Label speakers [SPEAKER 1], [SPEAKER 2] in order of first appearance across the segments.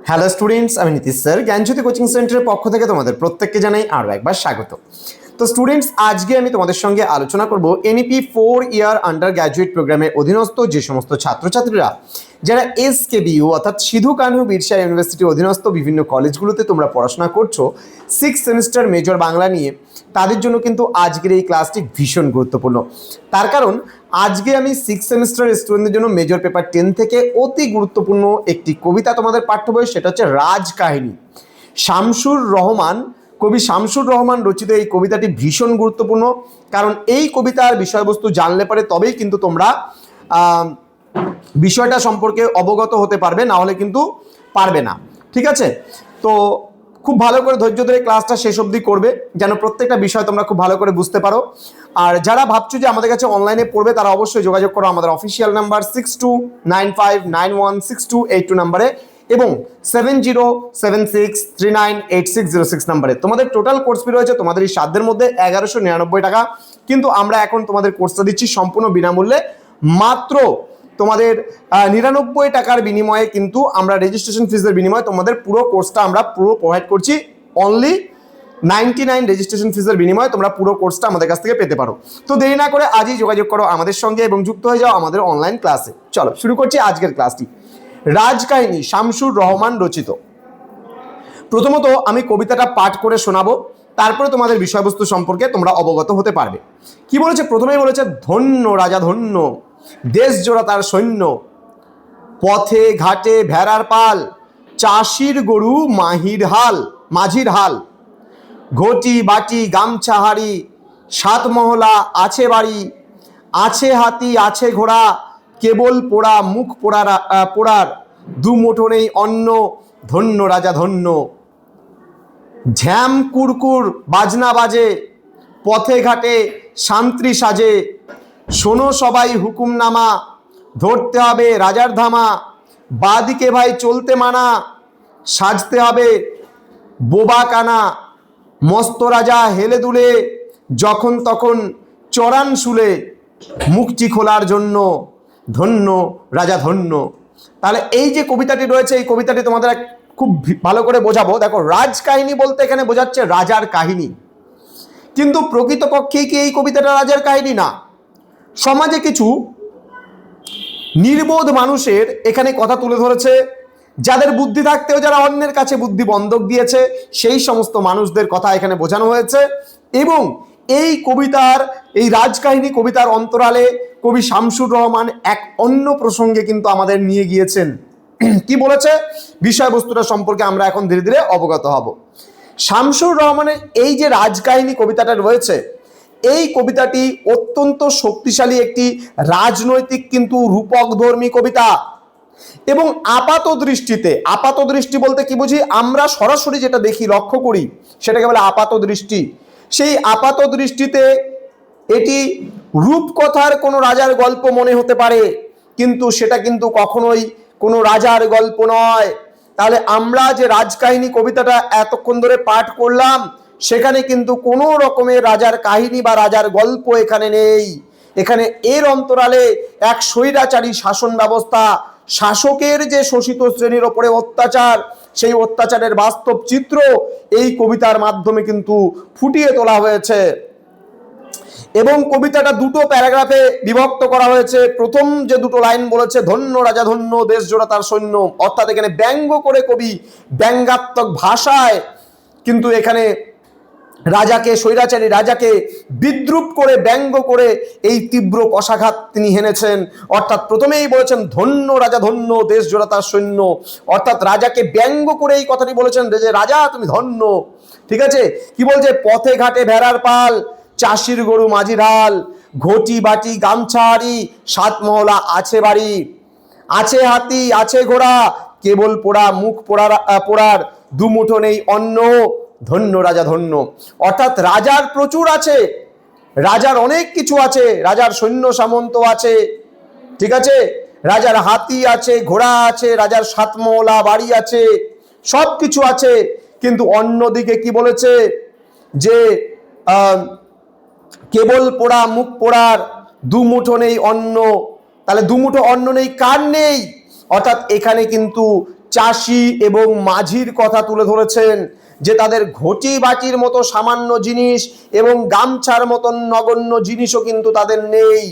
[SPEAKER 1] Hello students, আমি Nitish sir জ্ঞানজ্যোতি coaching সেন্টারের পক্ষ থেকে তোমাদের প্রত্যেককে জানাই আরও একবার স্বাগত। তো স্টুডেন্টস, আজকে আমি তোমাদের সঙ্গে আলোচনা করব এনইপি 4 ইয়ার আন্ডার গ্র্যাজুয়েট প্রোগ্রামের অধীনস্থ যে সমস্ত ছাত্রছাত্রীরা যারা এসকেবিইউ অর্থাৎ সিধু কানহু বিরসা ইউনিভার্সিটির অধীনস্থ বিভিন্ন কলেজগুলোতে তোমরা পড়াশোনা করছো 6th সেমিস্টার মেজর বাংলা নিয়ে, তাদের জন্য কিন্তু আজকের এই ক্লাসটি ভীষণ গুরুত্বপূর্ণ। তার কারণ আজকে আমি 6th সেমিস্টার স্টুডেন্টদের জন্য মেজর পেপার 10 থেকে অতি গুরুত্বপূর্ণ একটি কবিতা তোমাদের পাঠ্য বই, সেটা হচ্ছে রাজকাহিনী। শামসুর রহমান, কবি শামসুর রহমান রচিত এই কবিতাটি ভীষণ গুরুত্বপূর্ণ, কারণ এই কবিতার বিষয়বস্তু জানলে পরে তবেই কিন্তু তোমরা বিষয়টা সম্পর্কে অবগত হতে পারবে, না হলে কিন্তু পারবে না। ঠিক আছে, তো খুব ভালো করে ধৈর্য ধরে ক্লাসটা শেষ অবধি করবে, যেন প্রত্যেকটা বিষয় তোমরা খুব ভালো করে বুঝতে পারো। আর যারা ভাবছো যে আমাদের কাছে অনলাইনে পড়বে, তারা অবশ্যই যোগাযোগ করো আমাদের অফিসিয়াল নাম্বার 6295916282 নাম্বারে এবং 7076398606 নাম্বারে। তোমাদের টোটাল কোর্স ফি রয়েছে তোমাদের এই সাধ্যের মধ্যে 1199 টাকা, কিন্তু আমরা এখন তোমাদের কোর্সটা দিচ্ছি সম্পূর্ণ বিনামূল্যে, মাত্র তোমাদের 99 টাকার বিনিময়ে। কিন্তু আমরা রেজিস্ট্রেশন ফিজের বিনিময়ে তোমাদের পুরো কোর্সটা আমরা প্রোভাইড করছি। অনলি 99 রেজিস্ট্রেশন ফিজের বিনিময়ে তোমরা পুরো কোর্সটা আমাদের কাছ থেকে পেতে পারো। তো দেরি না করে আজই যোগাযোগ করো আমাদের সঙ্গে এবং যুক্ত হয়ে যাও আমাদের অনলাইন ক্লাসে। চলো শুরু করছি আজকের ক্লাসটি। রাজকাহিনী, শামসুর রহমান রচিত। প্রথমত আমি কবিতাটা পাঠ করে শোনাবো, তারপরে তোমাদের বিষয়বস্তু সম্পর্কে তোমরা অবগত হতে পারবে। কি বলেছে? প্রথমেই বলেছে, ধন্য রাজা ধন্য, দেশ জোড়া তার সৈন্য, পথে ঘাটে ভেড়ার পাল, চাষির গরু মাঝির হাল, ঘটি বাটি গামছা হাড়ি, সাত মহলা আছে বাড়ি, আছে হাতি আছে ঘোড়া, কেবল পোড়া মুখ পোড়ার, দু মুঠো নেই অন্ন, ধন্য রাজা ধন্য। ঝ্যাম কুরকুর বাজনা বাজে, পথে ঘাটে শান্ত্রী সাজে, শোনো সবাই হুকুমনামা, ধরতে হবে রাজার ধামা, বাদিকে ভাই চলতে মানা, সাজতে হবে বোবা কানা, মস্ত রাজা হেলে দুলে, যখন তখন চড়ান শুলে, মুখটি খোলার জন্য, ধন্য রাজা ধন্য। তাহলে এই যে কবিতাটি রয়েছে, এই কবিতাটি তোমাদের খুব ভালো করে বোঝাবো। দেখো, রাজকাহিনী বলতে এখানে বোঝাচ্ছে রাজার কাহিনী, কিন্তু প্রকৃতপক্ষে কি এই কবিতাটা রাজার কাহিনী না। সমাজে কিছু নির্বোধ মানুষের এখানে কথা তুলে ধরেছে, যাদের বুদ্ধি থাকতেও যারা অন্যের কাছে বুদ্ধি বন্ধক দিয়েছে, সেই সমস্ত মানুষদের কথা এখানে বোঝানো হয়েছে। এবং এই কবিতার, এই রাজকাহিনী কবিতার অন্তরালে কবি শামসুর রহমান এক অন্য প্রসঙ্গে কিন্তু আমাদের নিয়ে গিয়েছেন। কি বলেছে বিষয়বস্তুটা সম্পর্কে আমরা এখন ধীরে ধীরে অবগত হব। শামসুর রহমানের এই যে রাজকাহিনী কবিতাটা রয়েছে, এই কবিতাটি অত্যন্ত শক্তিশালী একটি রাজনৈতিক কিন্তু রূপকধর্মী কবিতা। এবং আপাত দৃষ্টি বলতে কি বুঝি? আমরা সরাসরি যেটা দেখি, লক্ষ্য করি, সেটাকে বলে আপাত দৃষ্টি। সেই আপাত দৃষ্টিতে এটি রূপকথার কোনো রাজার গল্প মনে হতে পারে, কিন্তু সেটা কিন্তু কখনোই কোনো রাজার গল্প নয়। তাহলে আমরা যে রাজকাহিনী কবিতাটা এতক্ষণ ধরে পাঠ করলাম, সেখানে কিন্তু কোনো রকমের রাজার কাহিনী বা রাজার গল্প এখানে নেই। এখানে এর অন্তরালে এক স্বৈরাচারী শাসন ব্যবস্থা, শাসকের যে শোষিত শ্রেণীর ওপরে অত্যাচার, সেই অত্যাচারের বাস্তব চিত্র এই কবিতার মাধ্যমে কিন্তু ফুটিয়ে তোলা হয়েছে। এবং কবিতাটা দুটো প্যারাগ্রাফে বিভক্ত করা হয়েছে। প্রথম যে দুটো লাইন বলেছে, ধন্য রাজা ধন্য, দেশ জোড়া তার সৈন্য, অর্থাৎ এখানে ব্যঙ্গ করে কবি ব্যঙ্গাত্মক ভাষায় কিন্তু এখানে রাজাকে, স্বৈরাচারী রাজাকে বিদ্রুপ করে, ব্যঙ্গ করে এই তীব্র কষাঘাত তিনি হেনেছেন। অর্থাৎ প্রথমেই বলেছেন ধন্য রাজা ধন্য, দেশ জোড়া তার সৈন্য, অর্থাৎ রাজাকে ব্যঙ্গ করে এই কথাটি বলেছেন যে রাজা তুমি ধন্য। ঠিক আছে, কি বলছে? পথে ঘাটে ভেড়ার পাল, চাষির গরু মাঝির হাল, ঘটি বাটি গামছা হাড়ি, সাত মহলা আছে বাড়ি, আছে হাতি আছে ঘোড়া, কেবল পোড়া মুখ পোড়ার, দুমুঠো নেই অন্ন, ধন্য রাজা ধন্য। অর্থাৎ রাজার প্রচুর আছে, রাজার অনেক কিছু আছে, রাজার সৈন্য সামন্ত আছে, ঠিক আছে, রাজার হাতি আছে, ঘোড়া আছে, রাজার সাতমহলা বাড়ি আছে, সব কিছু আছে। কিন্তু অন্যদিকে কি বলেছে? যে কেবল পোড়া মুখ পোড়ার, দুমুঠো নেই অন্ন। তাহলে দুমুঠো অন্ন নেই, কার নেই? অর্থাৎ এখানে কিন্তু চাষি এবং মাঝির কথা তুলে ধরেছেন, যে তাদের ঘটি বাটির মতো সামান্য জিনিস এবং গামছার মতন নগণ্য জিনিসও কিন্তু তাদের নেই।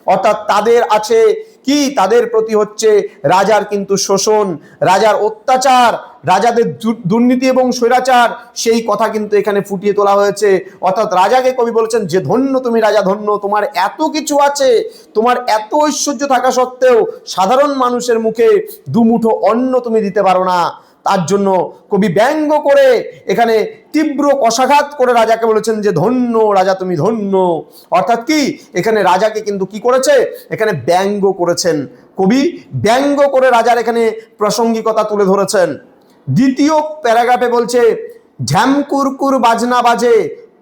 [SPEAKER 1] অর্থাৎ তাদের আছে কি, তাদের প্রতি হচ্ছে রাজার কিন্তু শোষণ, রাজার অত্যাচার, রাজাদের দুর্নীতি এবং স্বৈরাচার, সেই কথা কিন্তু এখানে ফুটিয়ে তোলা হয়েছে। অর্থাৎ রাজাকে কবি বলেছেন যে ধন্য তুমি রাজা ধন্য, তোমার এত কিছু আছে, তোমার এত ঐশ্বর্য থাকা সত্ত্বেও সাধারণ মানুষের মুখে দুমুঠো অন্ন তুমি দিতে পারো না। তার জন্য কবি ব্যঙ্গ করে এখানে তীব্র কষাঘাত করে রাজাকে বলেছেন যে ধন্য রাজা তুমি ধন্য। অর্থাৎ কি, এখানে রাজাকে কিন্তু কি করেছে, এখানে ব্যঙ্গ করেছেন কবি, ব্যঙ্গ করে রাজার এখানে প্রাসঙ্গিকতা তুলে ধরেছেন। দ্বিতীয় প্যারাগ্রাফে বলছে ঝ্যামকুরকুর বাজনা বাজে,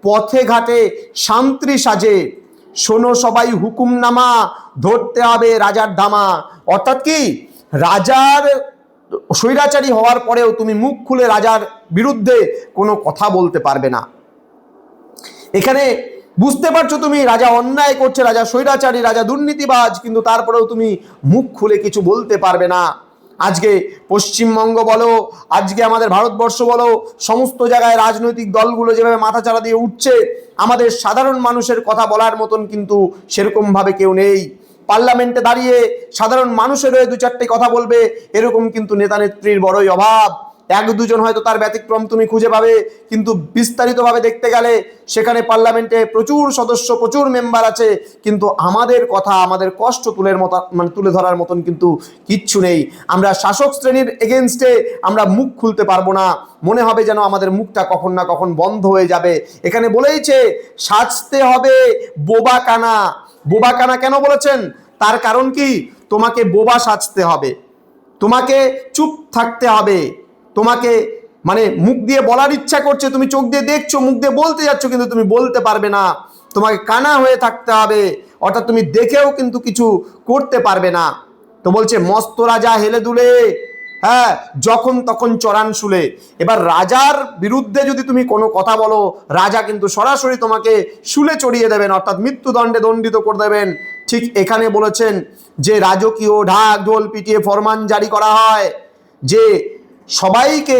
[SPEAKER 1] পথে ঘাটে শান্তি সাজে, শোনো সবাই হুকুমনামা, ধরতে হবে রাজার ধামা। অর্থাৎ কি, রাজার স্বৈরাচারী হওয়ার পরেও তুমি মুখ খুলে রাজার বিরুদ্ধে কোনো কথা বলতে পারবে না। এখানে বুঝতে পারছো তুমি, রাজা অন্যায় করছে, রাজা স্বৈরাচারী, রাজা দুর্নীতিবাজ, কিন্তু তারপরেও তুমি মুখ খুলে কিছু বলতে পারবে না। আজকে পশ্চিমবঙ্গ বলো, আজকে আমাদের ভারতবর্ষ বলো, সমস্ত জায়গায় রাজনৈতিক দলগুলো যেভাবে মাথাচাড়া দিয়ে উঠছে, আমাদের সাধারণ মানুষের কথা বলার মতন কিন্তু সেরকমভাবে কেউ নেই। পার্লামেন্টে দাঁড়িয়ে সাধারণ মানুষের হয়ে দু চারটে কথা বলবে, এরকম কিন্তু নেতা নেত্রীর বড়ই অভাব। এক দুজন হয়তো তার ব্যতিক্রম তুমি খুঁজে পাবে, কিন্তু বিস্তারিতভাবে দেখতে গেলে সেখানে পার্লামেন্টে প্রচুর সদস্য, প্রচুর মেম্বার আছে, কিন্তু আমাদের কথা, আমাদের কষ্ট তুলে ধরার মতন কিন্তু কিচ্ছু নেই। আমরা শাসক শ্রেণীর এগেনস্টে আমরা মুখ খুলতে পারবো না, মনে হবে যেন আমাদের মুখটা কখন না কখন বন্ধ হয়ে যাবে। এখানে বলেইছে সাজতে হবে বোবা কানা। বোবা কানা কেন বলেছেন? তার কারণ কি, তোমাকে বোবা সাজতে হবে, তোমাকে চুপ থাকতে হবে, তোমাকে মানে মুখ দিয়ে বলার ইচ্ছা করছে, তুমি চোখ দিয়ে দেখছো, মুখ দিয়ে বলতে যাচ্ছ, কিন্তু তুমি বলতে পারবে না, তোমাকে কানা হয়ে থাকতে হবে। অর্থাৎ তুমি দেখেও কিন্তু কিছু করতে পারবে না। তো বলছে মস্ত রাজা হেলে দুলে, হ্যাঁ, যখন তখন চড়ান শুলে। এবার রাজার বিরুদ্ধে যদি তুমি কোনো কথা বলো, রাজা কিন্তু সরাসরি তোমাকে শুলে চড়িয়ে দেবেন, অর্থাৎ মৃত্যুদণ্ডে দণ্ডিত করে দেবেন। ঠিক এখানে বলেছেন যে রাজকীয় ঢাক ঢোল পিটিয়ে ফরমান জারি করা হয় যে সবাইকে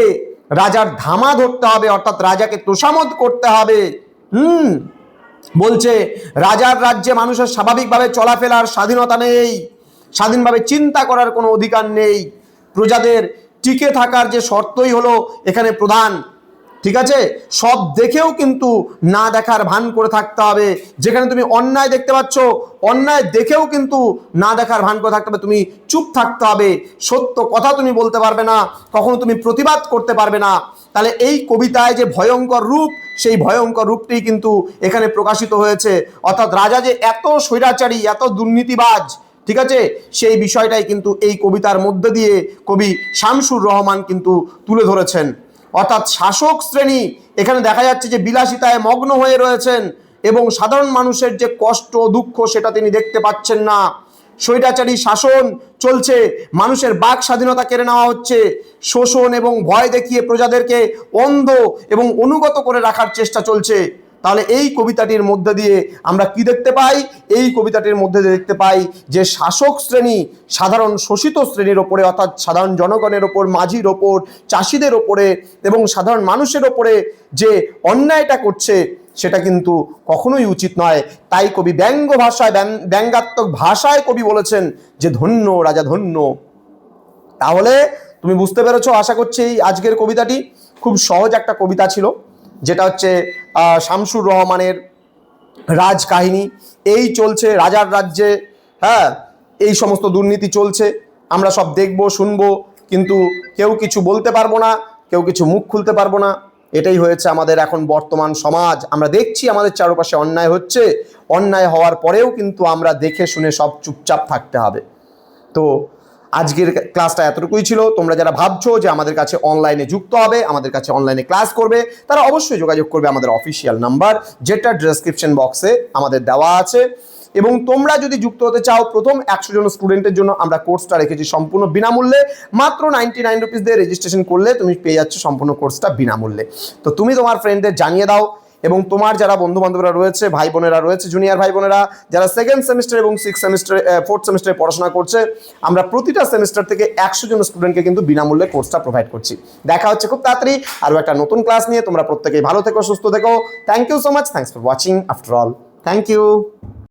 [SPEAKER 1] রাজার ধামা ধরতে হবে, অর্থাৎ রাজাকে তোষামোদ করতে হবে। বলছে রাজার রাজ্যে মানুষের স্বাভাবিকভাবে চলাফেরার স্বাধীনতা নেই, স্বাধীনভাবে চিন্তা করার কোনো অধিকার নেই, প্রজাদের টিকে থাকার যে শর্তই হলো এখানে প্রধান। ঠিক আছে, সব দেখেও কিন্তু না দেখার ভান করে থাকতে হবে। যেখানে তুমি অন্যায় দেখতে পাচ্ছ, অন্যায় দেখেও কিন্তু না দেখার ভান করে থাকতে হবে, তুমি চুপ থাকতে হবে, সত্য কথা তুমি বলতে পারবে না, কখনো তুমি প্রতিবাদ করতে পারবে না। তাহলে এই কবিতায় যে ভয়ঙ্কর রূপ, সেই ভয়ঙ্কর রূপটি কিন্তু এখানে প্রকাশিত হয়েছে। অর্থাৎ রাজা যে এত স্বৈরাচারী, এত দুর্নীতিবাজ, ঠিক আছে, সেই বিষয়টাই কিন্তু এই কবিতার মধ্যে দিয়ে কবি শামসুর রহমান কিন্তু তুলে ধরেছেন। অর্থাৎ শাসক শ্রেণী এখানে দেখা যাচ্ছে যে বিলাসিতায় মগ্ন হয়ে রয়েছেন এবং সাধারণ মানুষের যে কষ্ট দুঃখ সেটা তিনি দেখতে পাচ্ছেন না। স্বৈরাচারী শাসন চলছে, মানুষের বাক স্বাধীনতা কেড়ে নেওয়া হচ্ছে, শোষণ এবং ভয় দেখিয়ে প্রজাদেরকে অন্ধ এবং অনুগত করে রাখার চেষ্টা চলছে। তাহলে এই কবিতাটির মধ্যে দিয়ে আমরা কি দেখতে পাই? এই কবিতাটির মধ্যে দেখতে পাই যে শাসক শ্রেণী সাধারণ শোষিত শ্রেণীর ওপরে, অর্থাৎ সাধারণ জনগণের ওপর, মাঝির ওপর, চাষিদের ওপরে এবং সাধারণ মানুষের ওপরে যে অন্যায়টা করছে সেটা কিন্তু কখনোই উচিত নয়। তাই কবি ব্যঙ্গ ভাষায়, ব্যঙ্গাত্মক ভাষায় কবি বলেছেন যে ধন্য রাজা ধন্য। তাহলে তুমি বুঝতে পেরেছো আশা করছি। আজকের কবিতাটি খুব সহজ একটা কবিতা ছিল, যেটা হচ্ছে শামসুর রহমানের রাজকাহিনী। এই চলছে রাজার রাজ্যে, হ্যাঁ, এই সমস্ত দুর্নীতি চলছে, আমরা সব দেখবো শুনবো, কিন্তু কেউ কিছু বলতে পারবো না, কেউ কিছু মুখ খুলতে পারবো না। এটাই হয়েছে আমাদের এখন বর্তমান সমাজ। আমরা দেখছি আমাদের চারপাশে অন্যায় হচ্ছে, অন্যায় হওয়ার পরেও কিন্তু আমরা দেখে শুনে সব চুপচাপ থাকতে হবে। তো আজকের ক্লাসটা এতটুকুই ছিল। তোমরা যারা ভাবছো যে আমাদের কাছে অনলাইনে যুক্ত হবে, আমাদের কাছে অনলাইনে ক্লাস করবে, তারা অবশ্যই যোগাযোগ করবে আমাদের অফিসিয়াল নাম্বার, যেটা ডেসক্রিপশন বক্সে আমাদের দেওয়া আছে। এবং তোমরা যদি যুক্ত হতে চাও, প্রথম 100 জন স্টুডেন্টের জন্য আমরা কোর্সটা রেখেছি সম্পূর্ণ বিনামূল্যে। মাত্র 99 রুপিস দিয়ে রেজিস্ট্রেশন করলে তুমি পেয়ে যাচ্ছ সম্পূর্ণ কোর্সটা বিনামূল্যে। তো তুমি তোমার ফ্রেন্ডদের জানিয়ে দাও এবং তোমার যারা বন্ধু বান্ধবরা রয়েছে, ভাই বোনেরা রয়েছে, জুনিয়র ভাই বোনেরা যারা সেকেন্ড সেমিস্টার এবং ফোর্থ সেমিস্টারে পড়াশোনা করছে, আমরা প্রতিটা সেমিস্টার থেকে 100 জন স্টুডেন্টকে কিন্তু বিনামূল্যে কোর্সটা প্রোভাইড করছি। দেখা হচ্ছে খুব তাড়াতাড়ি আরও একটা নতুন ক্লাস নিয়ে। তোমরা প্রত্যেকেই ভালো থেকো, সুস্থ থেকো। Thank you so much, thanks for watching after all, thank you.